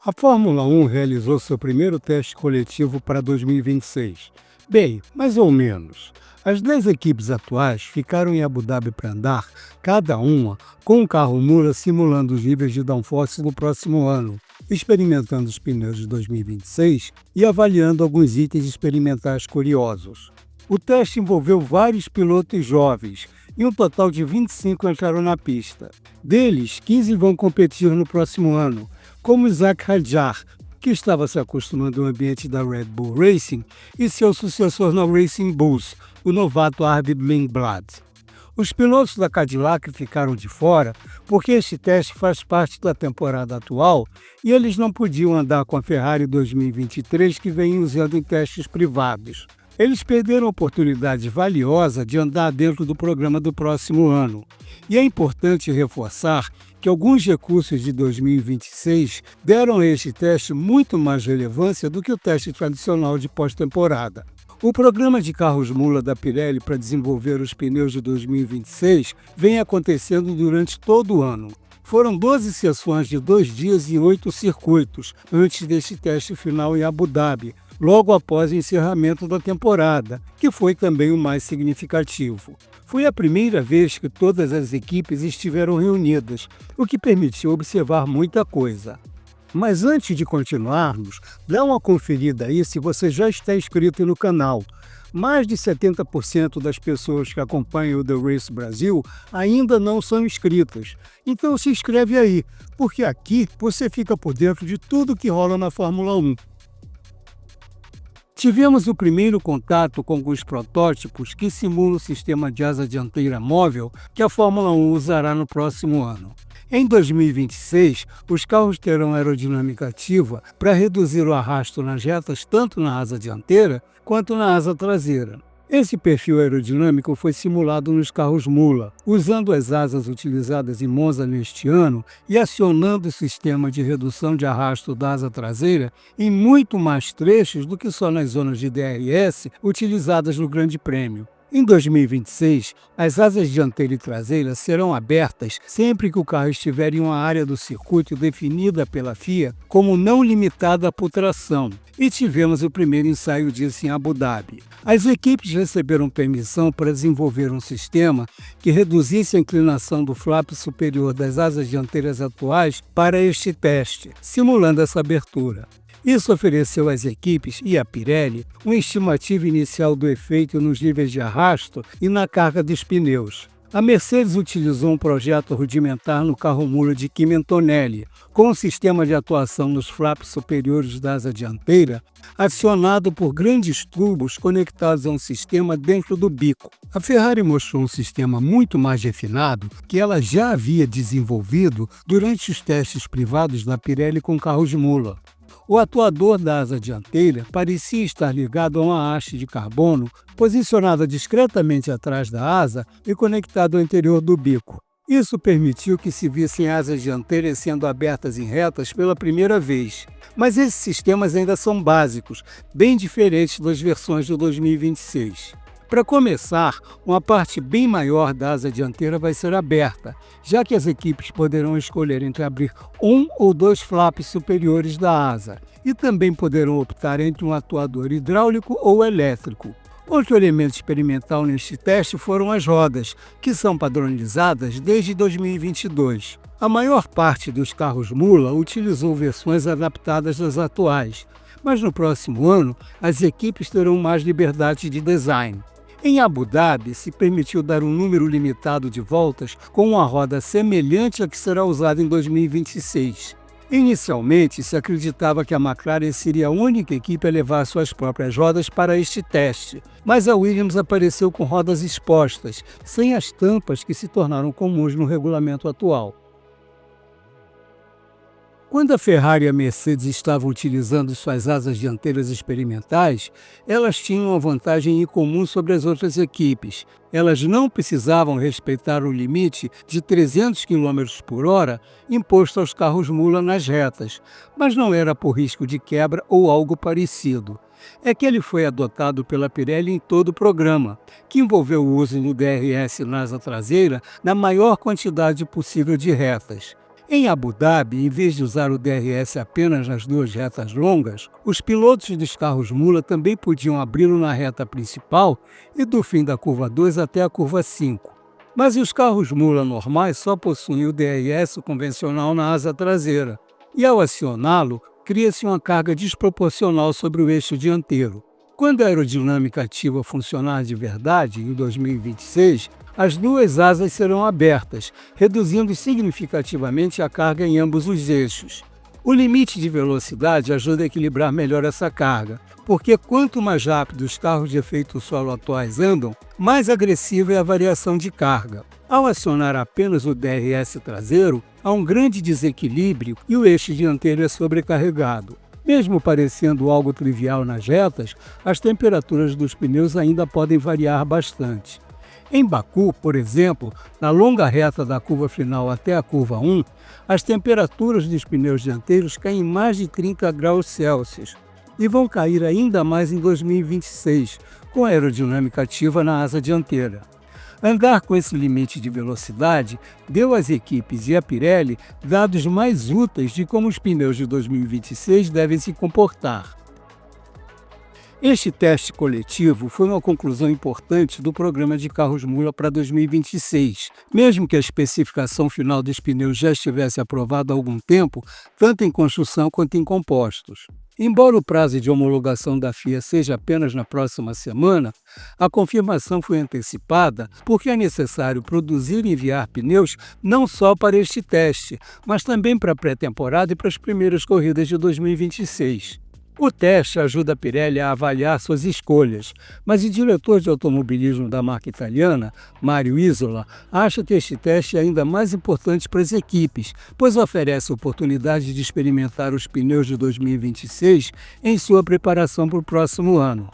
A Fórmula 1 realizou seu primeiro teste coletivo para 2026. Bem, mais ou menos. As 10 equipes atuais ficaram em Abu Dhabi para andar, cada uma com um carro mula simulando os níveis de downforce no próximo ano, experimentando os pneus de 2026 e avaliando alguns itens experimentais curiosos. O teste envolveu vários pilotos jovens e um total de 25 entraram na pista. Deles, 15 vão competir no próximo ano, como Isaac Hadjar, que estava se acostumando ao ambiente da Red Bull Racing, e seu sucessor na Racing Bulls, o novato Arvid Lindblad. Os pilotos da Cadillac ficaram de fora porque este teste faz parte da temporada atual e eles não podiam andar com a Ferrari 2023 que vem usando em testes privados. Eles perderam a oportunidade valiosa de andar dentro do programa do próximo ano. E é importante reforçar que alguns recursos de 2026 deram a este teste muito mais relevância do que o teste tradicional de pós-temporada. O programa de carros mula da Pirelli para desenvolver os pneus de 2026 vem acontecendo durante todo o ano. Foram 12 sessões de 2 dias e 8 circuitos antes deste teste final em Abu Dhabi, logo após o encerramento da temporada, que foi também o mais significativo. Foi a primeira vez que todas as equipes estiveram reunidas, o que permitiu observar muita coisa. Mas antes de continuarmos, dá uma conferida aí se você já está inscrito no canal. Mais de 70% das pessoas que acompanham o The Race Brasil ainda não são inscritas. Então se inscreve aí, porque aqui você fica por dentro de tudo que rola na Fórmula 1. Tivemos o primeiro contato com alguns protótipos que simulam o sistema de asa dianteira móvel que a Fórmula 1 usará no próximo ano. Em 2026, os carros terão aerodinâmica ativa para reduzir o arrasto nas retas tanto na asa dianteira quanto na asa traseira. Esse perfil aerodinâmico foi simulado nos carros mula, usando as asas utilizadas em Monza neste ano e acionando o sistema de redução de arrasto da asa traseira em muito mais trechos do que só nas zonas de DRS utilizadas no Grande Prêmio. Em 2026, as asas dianteira e traseira serão abertas sempre que o carro estiver em uma área do circuito definida pela FIA como não limitada por tração, e tivemos o primeiro ensaio disso em Abu Dhabi. As equipes receberam permissão para desenvolver um sistema que reduzisse a inclinação do flap superior das asas dianteiras atuais para este teste, simulando essa abertura. Isso ofereceu às equipes e à Pirelli uma estimativa inicial do efeito nos níveis de arrasto e na carga dos pneus. A Mercedes utilizou um projeto rudimentar no carro mula de Kimi Antonelli, com um sistema de atuação nos flaps superiores da asa dianteira, acionado por grandes tubos conectados a um sistema dentro do bico. A Ferrari mostrou um sistema muito mais refinado que ela já havia desenvolvido durante os testes privados da Pirelli com carros mula. O atuador da asa dianteira parecia estar ligado a uma haste de carbono posicionada discretamente atrás da asa e conectado ao interior do bico. Isso permitiu que se vissem asas dianteiras sendo abertas em retas pela primeira vez. Mas esses sistemas ainda são básicos, bem diferentes das versões de 2026. Para começar, uma parte bem maior da asa dianteira vai ser aberta, já que as equipes poderão escolher entre abrir um ou dois flaps superiores da asa, e também poderão optar entre um atuador hidráulico ou elétrico. Outro elemento experimental neste teste foram as rodas, que são padronizadas desde 2022. A maior parte dos carros mula utilizou versões adaptadas das atuais, mas no próximo ano as equipes terão mais liberdade de design. Em Abu Dhabi, se permitiu dar um número limitado de voltas com uma roda semelhante à que será usada em 2026. Inicialmente, se acreditava que a McLaren seria a única equipe a levar suas próprias rodas para este teste, mas a Williams apareceu com rodas expostas, sem as tampas que se tornaram comuns no regulamento atual. Quando a Ferrari e a Mercedes estavam utilizando suas asas dianteiras experimentais, elas tinham uma vantagem incomum sobre as outras equipes. Elas não precisavam respeitar o limite de 300 km por hora imposto aos carros mula nas retas, mas não era por risco de quebra ou algo parecido. É que ele foi adotado pela Pirelli em todo o programa, que envolveu o uso do DRS na asa traseira na maior quantidade possível de retas. Em Abu Dhabi, em vez de usar o DRS apenas nas duas retas longas, os pilotos dos carros mula também podiam abri-lo na reta principal e do fim da curva 2 até a curva 5. Mas os carros mula normais só possuem o DRS convencional na asa traseira, e ao acioná-lo, cria-se uma carga desproporcional sobre o eixo dianteiro. Quando a aerodinâmica ativa funcionar de verdade, em 2026, as duas asas serão abertas, reduzindo significativamente a carga em ambos os eixos. O limite de velocidade ajuda a equilibrar melhor essa carga, porque quanto mais rápido os carros de efeito solo atuais andam, mais agressiva é a variação de carga. Ao acionar apenas o DRS traseiro, há um grande desequilíbrio e o eixo dianteiro é sobrecarregado. Mesmo parecendo algo trivial nas retas, as temperaturas dos pneus ainda podem variar bastante. Em Baku, por exemplo, na longa reta da curva final até a curva 1, as temperaturas dos pneus dianteiros caem em mais de 30 graus Celsius e vão cair ainda mais em 2026, com a aerodinâmica ativa na asa dianteira. Andar com esse limite de velocidade deu às equipes e à Pirelli dados mais úteis de como os pneus de 2026 devem se comportar. Este teste coletivo foi uma conclusão importante do programa de carros mula para 2026. Mesmo que a especificação final dos pneus já estivesse aprovada há algum tempo, tanto em construção quanto em compostos. Embora o prazo de homologação da FIA seja apenas na próxima semana, a confirmação foi antecipada porque é necessário produzir e enviar pneus não só para este teste, mas também para a pré-temporada e para as primeiras corridas de 2026. O teste ajuda a Pirelli a avaliar suas escolhas, mas o diretor de automobilismo da marca italiana, Mario Isola, acha que este teste é ainda mais importante para as equipes, pois oferece a oportunidade de experimentar os pneus de 2026 em sua preparação para o próximo ano.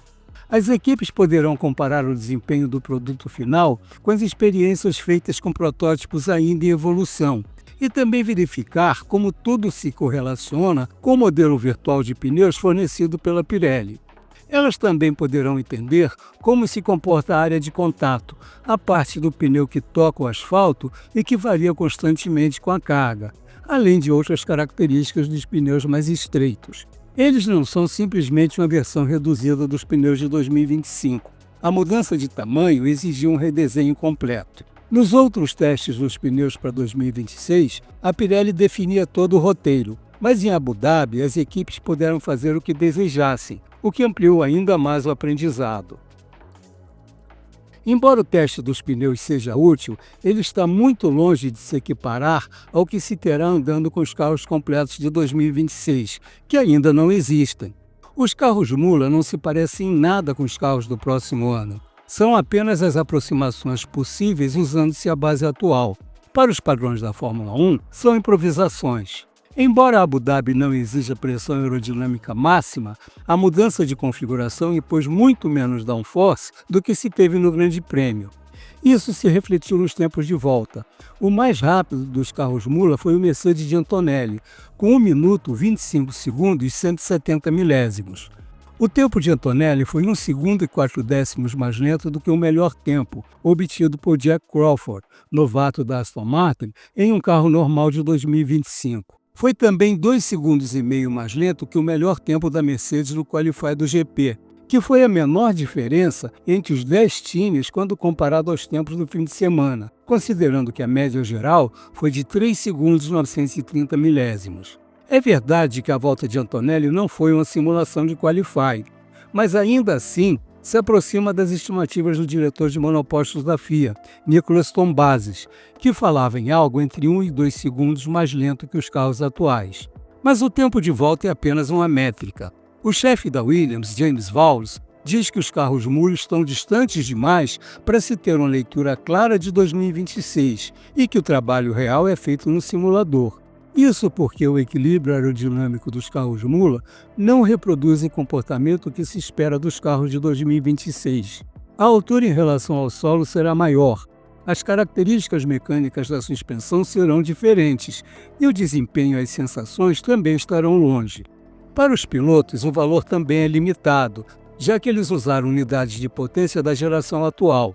As equipes poderão comparar o desempenho do produto final com as experiências feitas com protótipos ainda em evolução, e também verificar como tudo se correlaciona com o modelo virtual de pneus fornecido pela Pirelli. Elas também poderão entender como se comporta a área de contato, a parte do pneu que toca o asfalto e que varia constantemente com a carga, além de outras características dos pneus mais estreitos. Eles não são simplesmente uma versão reduzida dos pneus de 2025. A mudança de tamanho exigiu um redesenho completo. Nos outros testes dos pneus para 2026, a Pirelli definia todo o roteiro, mas em Abu Dhabi as equipes puderam fazer o que desejassem, o que ampliou ainda mais o aprendizado. Embora o teste dos pneus seja útil, ele está muito longe de se equiparar ao que se terá andando com os carros completos de 2026, que ainda não existem. Os carros mula não se parecem em nada com os carros do próximo ano. São apenas as aproximações possíveis usando-se a base atual. Para os padrões da Fórmula 1, são improvisações. Embora Abu Dhabi não exija pressão aerodinâmica máxima, a mudança de configuração impôs muito menos downforce do que se teve no Grande Prêmio. Isso se refletiu nos tempos de volta. O mais rápido dos carros mula foi o Mercedes de Antonelli, com 1 minuto 25 segundos e 170 milésimos. O tempo de Antonelli foi 1 segundo e 4 décimos mais lento do que o melhor tempo, obtido por Jack Crawford, novato da Aston Martin, em um carro normal de 2025. Foi também 2 segundos e meio mais lento que o melhor tempo da Mercedes no Qualify do GP, que foi a menor diferença entre os 10 times quando comparado aos tempos do fim de semana, considerando que a média geral foi de 3 segundos e 930 milésimos. É verdade que a volta de Antonelli não foi uma simulação de Qualify, mas ainda assim se aproxima das estimativas do diretor de monopostos da FIA, Nicolas Tombazis, que falava em algo entre 1 e 2 segundos mais lento que os carros atuais. Mas o tempo de volta é apenas uma métrica. O chefe da Williams, James Vowles, diz que os carros mula estão distantes demais para se ter uma leitura clara de 2026 e que o trabalho real é feito no simulador. Isso porque o equilíbrio aerodinâmico dos carros mula não reproduz o comportamento que se espera dos carros de 2026. A altura em relação ao solo será maior, as características mecânicas da suspensão serão diferentes e o desempenho e as sensações também estarão longe. Para os pilotos, o valor também é limitado, já que eles usaram unidades de potência da geração atual.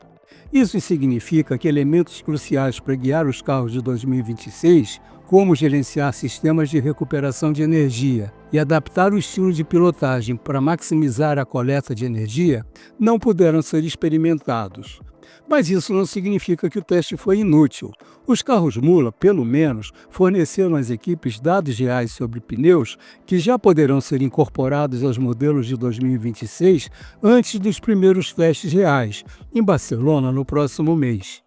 Isso significa que elementos cruciais para guiar os carros de 2026, como gerenciar sistemas de recuperação de energia e adaptar o estilo de pilotagem para maximizar a coleta de energia, não puderam ser experimentados. Mas isso não significa que o teste foi inútil. Os carros Mula, pelo menos, forneceram às equipes dados reais sobre pneus que já poderão ser incorporados aos modelos de 2026 antes dos primeiros testes reais, em Barcelona no próximo mês.